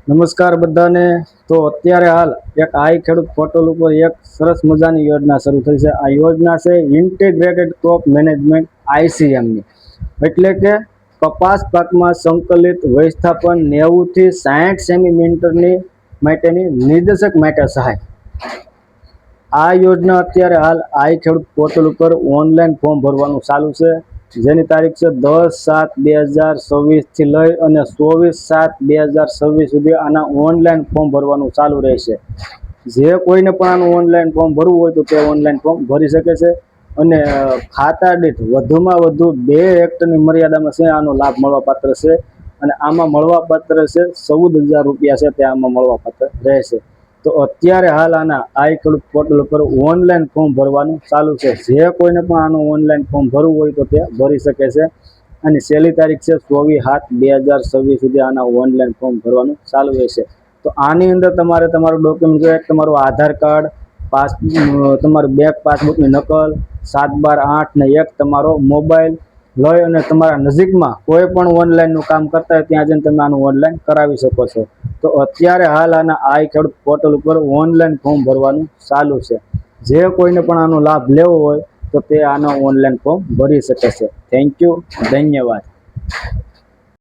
નમસ્કાર બધાને। તો અત્યારે હાલ એક આઈ ખેડૂત પોર્ટલ ઉપર એક સરસ મજાની યોજના શરૂ થઈ છે। આ યોજના છે ઇન્ટિગ્રેટેડ ક્રોપ મેનેજમેન્ટ આઈસીએમની, એટલે કે કપાસ પાકમાં સંકલિત વ્યવસ્થાપન 90 થી 60 સેન્ટીમીટરની માટેની નિર્દેશક માટે સહાય। આ યોજના અત્યારે હાલ આઈ ખેડૂત પોર્ટલ ઉપર ઓનલાઈન ફોર્મ ભરવાનું ચાલુ છે, જેની તારીખ છે 10/7/2026 થી લઈ અને 24/7/2026 સુધી આના ઓનલાઈન ફોર્મ ભરવાનું ચાલુ રહેશે। જે કોઈને પણ આનું ઓનલાઈન ફોર્મ ભરવું હોય તો તે ઓનલાઈન ફોર્મ ભરી શકે છે અને ખાતા દીઠ વધુમાં વધુ 2 હેક્ટરની મર્યાદામાં છે આનો લાભ મળવાપાત્ર છે અને આમાં મળવાપાત્ર છે 14,000 રૂપિયા છે તે આમાં મળવાપાત્ર રહેશે। તો અત્યારે હાલ આના આઈ ખેડૂત પોર્ટલ ઉપર ઓનલાઈન ફોર્મ ભરવાનું ચાલુ છે। જે કોઈને પણ આનું ઓનલાઈન ફોર્મ ભરવું હોય તો તે ભરી શકે છે અને છેલ્લી તારીખ છે 24/7/2026 સુધી આના ઓનલાઈન ફોર્મ ભરવાનું ચાલુ રહેશે। તો આની અંદર તમારે તમારું ડોક્યુમેન્ટ જોઈએ, તમારું આધાર કાર્ડ, તમારું બેંક પાસબુકની નકલ, 7/12/8 ને એક તમારો મોબાઈલ લઈ અને તમારા નજીકમાં કોઈ પણ ઓનલાઈનનું કામ કરતા હોય ત્યાં જઈને તમે આનું ઓનલાઈન કરાવી શકો છો। તો અત્યારે હાલ આના આઈ ખેડૂત પોર્ટલ ઉપર ઓનલાઈન ફોર્મ ભરવાનું ચાલુ છે। જે કોઈને પણ આનો લાભ લેવો હોય તો તે આનો ઓનલાઈન ફોર્મ ભરી શકે છે। થેન્ક યુ, ધન્યવાદ।